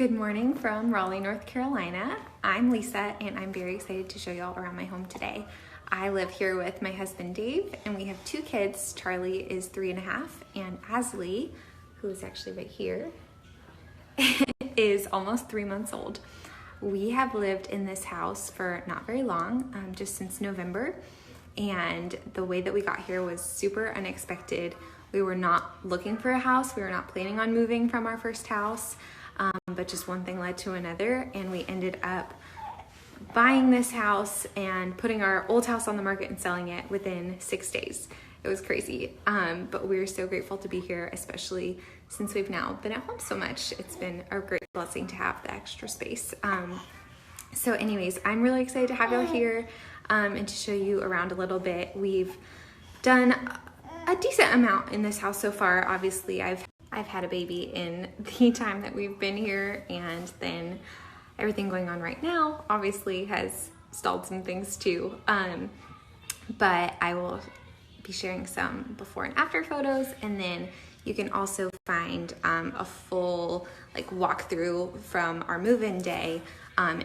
Good morning from Raleigh, North Carolina. I'm Lisa and I'm very excited to show you all around my home today. I live here with my husband Dave and we have two kids. Charlie is 3.5 and Asley, who is actually right here, is almost 3 months old. We have lived in this house for not very long, just since November, and the way that we got here was super unexpected. We were not looking for a house. We were not planning on moving from our first house. But just one thing led to another, and we ended up buying this house and putting our old house on the market and selling it within 6 days. It was crazy, but we're so grateful to be here, especially since we've now been at home so much. It's been a great blessing to have the extra space. So anyways, I'm really excited to have you all here and to show you around a little bit. We've done a decent amount in this house so far. Obviously, I've had a baby in the time that we've been here, and then everything going on right now obviously has stalled some things too. But I will be sharing some before and after photos, and then you can also find a full walkthrough from our move-in day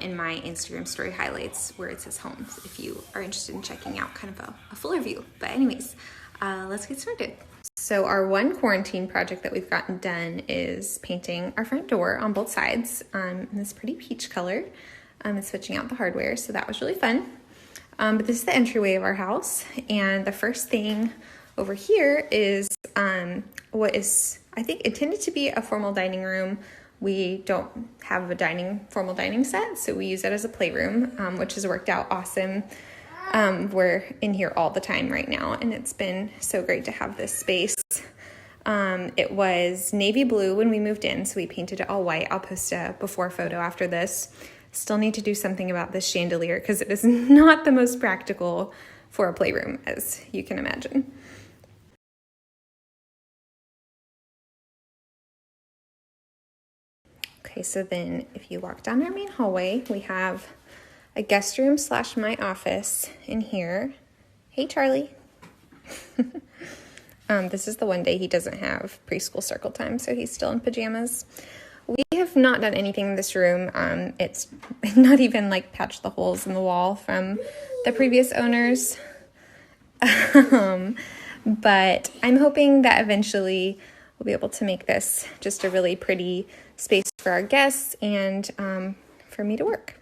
in my Instagram story highlights where it says homes, if you are interested in checking out kind of a fuller view. But anyways, let's get started. So our one quarantine project that we've gotten done is painting our front door on both sides in this pretty peach color and switching out the hardware. So that was really fun. But this is the entryway of our house. And the first thing over here is what is, I think, intended to be a formal dining room. We don't have a formal dining set, so we use it as a playroom, which has worked out awesome. We're in here all the time right now, and it's been so great to have this space. It was navy blue when we moved in, so we painted it all white. I'll post a before photo after this. Still need to do something about this chandelier because it is not the most practical for a playroom, as you can imagine. Okay, so then if you walk down our main hallway, we have a guest room / my office in here. Hey, Charlie. This is the one day he doesn't have preschool circle time, so he's still in pajamas. We have not done anything in this room. It's not even patched the holes in the wall from the previous owners. But I'm hoping that eventually we'll be able to make this just a really pretty space for our guests and for me to work.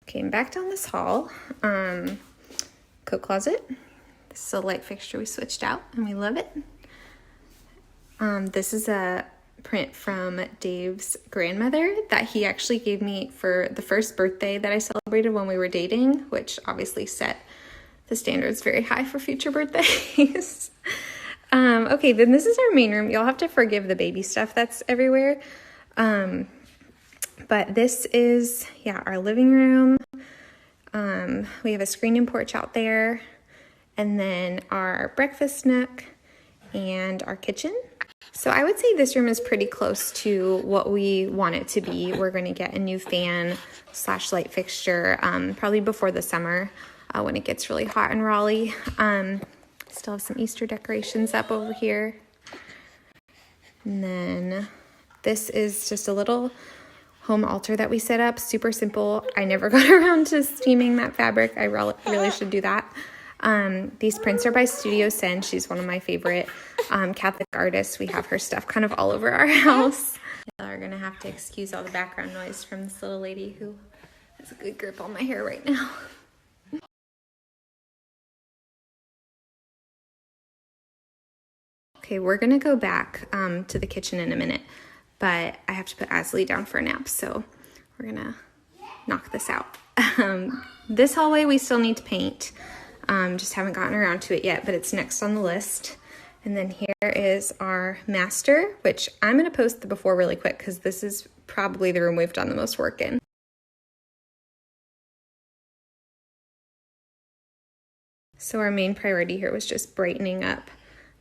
Came back down this hall, coat closet. This is a light fixture we switched out and we love it. This is a print from Dave's grandmother that he actually gave me for the first birthday that I celebrated when we were dating, which obviously set the standards very high for future birthdays. Okay, then this is our main room. You'll have to forgive the baby stuff that's everywhere. But this is, our living room. We have a screen and porch out there, and then our breakfast nook and our kitchen. So I would say this room is pretty close to what we want it to be. We're going to get a new fan / light fixture probably before the summer when it gets really hot in Raleigh. Still have some Easter decorations up over here. And then this is just a little home altar that we set up. Super simple. I never got around to steaming that fabric. I really should do that. These prints are by Studio Sen. She's one of my favorite Catholic artists. We have her stuff kind of all over our house. Y'all are gonna have to excuse all the background noise from this little lady who has a good grip on my hair right now. Okay, we're gonna go back to the kitchen in a minute, but I have to put Asley down for a nap, so we're gonna knock this out. This hallway we still need to paint. Just haven't gotten around to it yet, but it's next on the list. And then here is our master, which I'm gonna post the before really quick because this is probably the room we've done the most work in. So our main priority here was just brightening up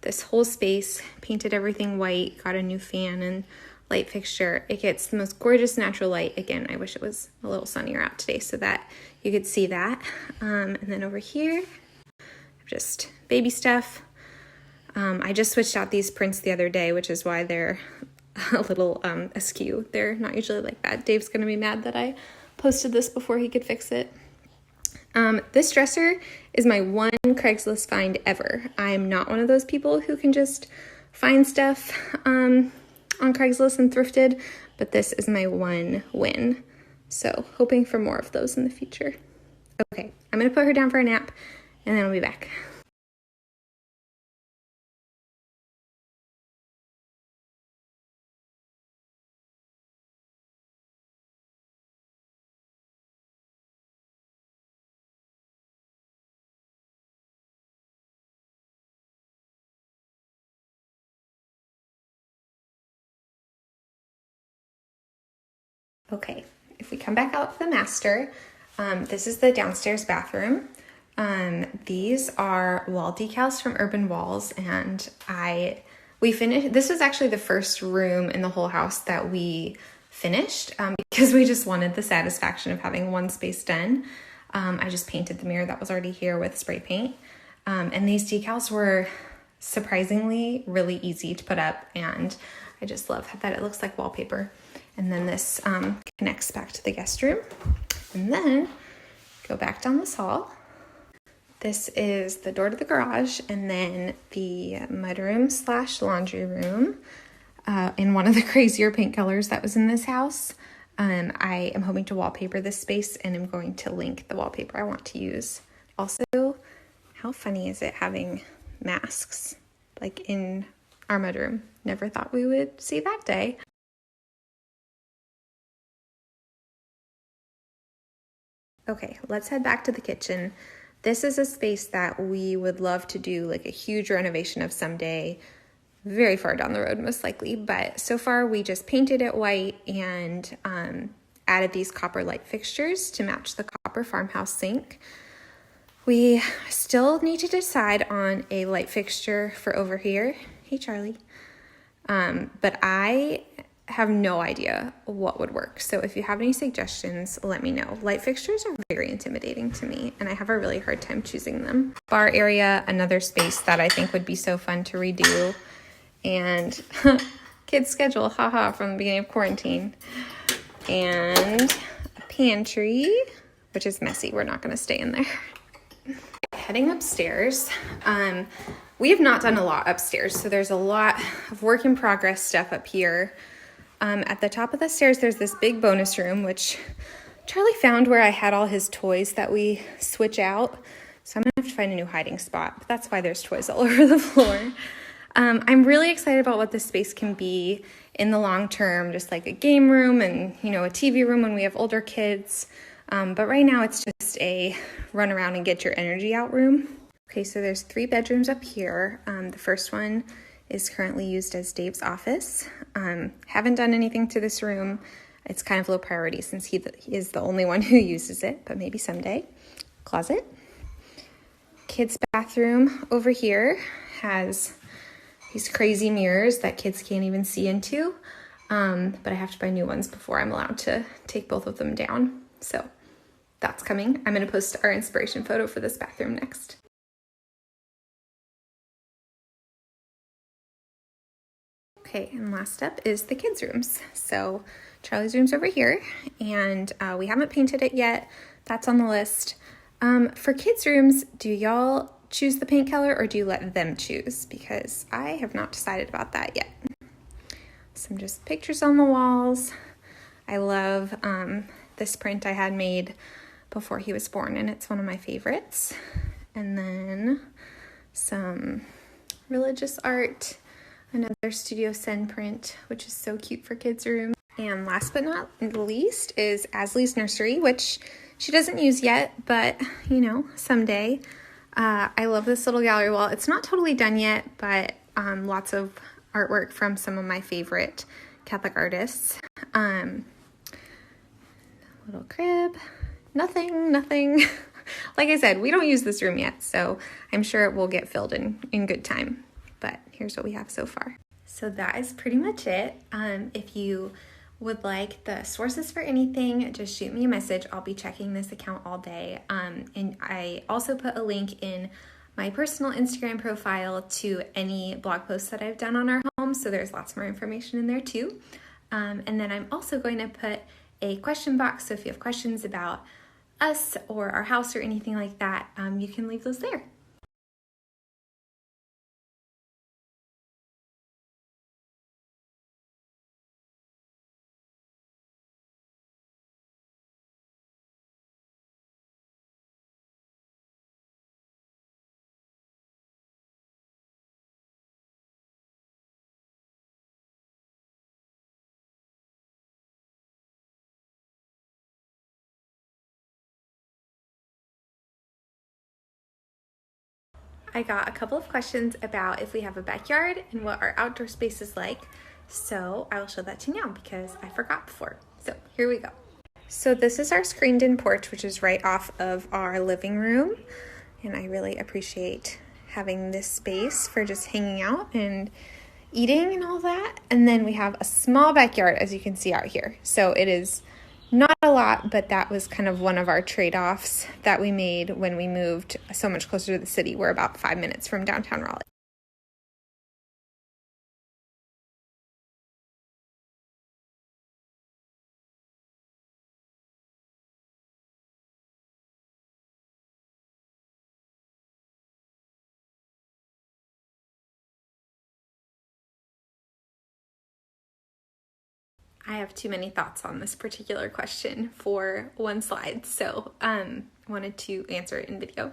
this whole space, painted everything white, got a new fan and light fixture. It gets the most gorgeous natural light. Again, I wish it was a little sunnier out today so that you could see that. And then over here, just baby stuff. I just switched out these prints the other day, which is why they're a little askew. They're not usually like that. Dave's gonna be mad that I posted this before he could fix it. This dresser is my one Craigslist find ever. I'm not one of those people who can just find stuff on Craigslist and thrifted, but this is my one win. So hoping for more of those in the future. Okay, I'm gonna put her down for a nap and then I'll be back. Okay, if we come back out to the master, this is the downstairs bathroom. These are wall decals from Urban Walls, and we finished. This was actually the first room in the whole house that we finished because we just wanted the satisfaction of having one space done. I just painted the mirror that was already here with spray paint, and these decals were surprisingly really easy to put up, and I just love that it looks like wallpaper. And then this connects back to the guest room. And then go back down this hall. This is the door to the garage, and then the mudroom / laundry room in one of the crazier paint colors that was in this house. I am hoping to wallpaper this space, and I'm going to link the wallpaper I want to use. Also, how funny is it having masks like in our mudroom? Never thought we would see that day. Okay, let's head back to the kitchen. This is a space that we would love to do like a huge renovation of someday, very far down the road most likely, but so far we just painted it white and added these copper light fixtures to match the copper farmhouse sink. We still need to decide on a light fixture for over here. Hey, Charlie. But I have no idea what would work. So if you have any suggestions, let me know. Light fixtures are very intimidating to me, and I have a really hard time choosing them. Bar area, another space that I think would be so fun to redo. And kids schedule, haha, from the beginning of quarantine. And a pantry, which is messy. We're not gonna stay in there. Heading upstairs. We have not done a lot upstairs, so there's a lot of work in progress stuff up here. At the top of the stairs, there's this big bonus room, which Charlie found where I had all his toys that we switch out. So I'm gonna have to find a new hiding spot, but that's why there's toys all over the floor. I'm really excited about what this space can be in the long term, just like a game room and, you know, a TV room when we have older kids. But right now it's just a run around and get your energy out room. Okay, so there's 3 bedrooms up here. The first one is currently used as Dave's office. Haven't done anything to this room. It's kind of low priority since he is the only one who uses it, but maybe someday. Closet. Kids' bathroom over here has these crazy mirrors that kids can't even see into, but I have to buy new ones before I'm allowed to take both of them down. So that's coming. I'm gonna post our inspiration photo for this bathroom next. Okay, and last up is the kids' rooms. So Charlie's room's over here, and we haven't painted it yet. That's on the list. For kids' rooms, do y'all choose the paint color or do you let them choose? Because I have not decided about that yet. Some just pictures on the walls. I love this print I had made before he was born, and it's one of my favorites. And then some religious art. Another Studio Sen print, which is so cute for kids' room. And last but not least is Asley's nursery, which she doesn't use yet, but you know, someday. I love this little gallery wall. It's not totally done yet, but lots of artwork from some of my favorite Catholic artists. Little crib, nothing. Like I said, we don't use this room yet, so I'm sure it will get filled in good time. But here's what we have so far. So that is pretty much it. If you would like the sources for anything, just shoot me a message. I'll be checking this account all day. And I also put a link in my personal Instagram profile to any blog posts that I've done on our home, so there's lots more information in there too. And then I'm also going to put a question box, so if you have questions about us or our house or anything like that, you can leave those there. I got a couple of questions about if we have a backyard and what our outdoor space is like. So I will show that to you now because I forgot before. So here we go. So this is our screened-in porch, which is right off of our living room. And I really appreciate having this space for just hanging out and eating and all that. And then we have a small backyard, as you can see out here. So it is not a lot, but that was kind of one of our trade-offs that we made when we moved so much closer to the city. We're about 5 minutes from downtown Raleigh. I have too many thoughts on this particular question for one slide, so wanted to answer it in video.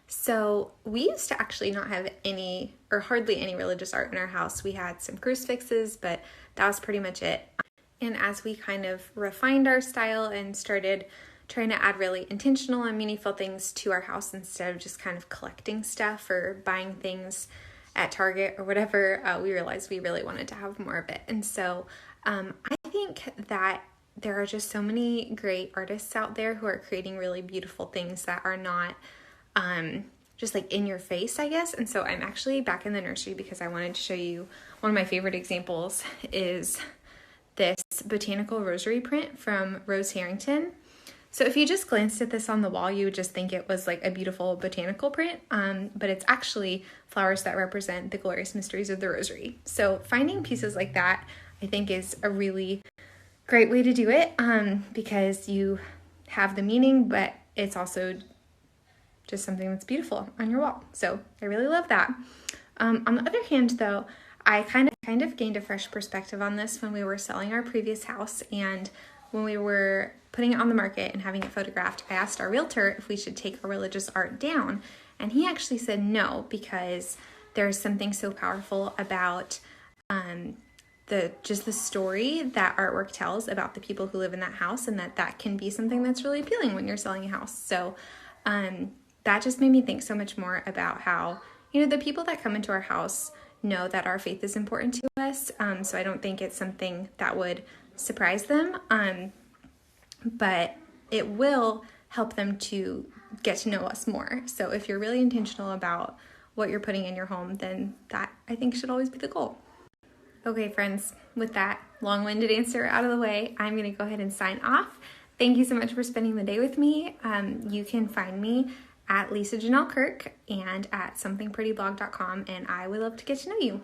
So we used to actually not have any or hardly any religious art in our house. We had some crucifixes, but that was pretty much it. And as we kind of refined our style and started trying to add really intentional and meaningful things to our house instead of just kind of collecting stuff or buying things at Target or whatever, we realized we really wanted to have more of it. And so I think that there are just so many great artists out there who are creating really beautiful things that are not just like in your face, I guess. And so I'm actually back in the nursery because I wanted to show you one of my favorite examples is this botanical rosary print from Rose Harrington. So if you just glanced at this on the wall, you would just think it was like a beautiful botanical print, but it's actually flowers that represent the glorious mysteries of the rosary. So finding pieces like that, I think, is a really great way to do it because you have the meaning, but it's also just something that's beautiful on your wall. So I really love that. On the other hand, though, I kind of gained a fresh perspective on this when we were selling our previous house, and when we were putting it on the market and having it photographed, I asked our realtor if we should take our religious art down, and he actually said no, because there's something so powerful about the story that artwork tells about the people who live in that house, and that can be something that's really appealing when you're selling a house. So that just made me think so much more about how, the people that come into our house know that our faith is important to us. So I don't think it's something that would surprise them, but it will help them to get to know us more. So if you're really intentional about what you're putting in your home, then that, I think, should always be the goal. Okay, friends, with that long-winded answer out of the way, I'm going to go ahead and sign off. Thank you so much for spending the day with me. You can find me at Lisa Janelle Kirk and at somethingprettyblog.com, and I would love to get to know you.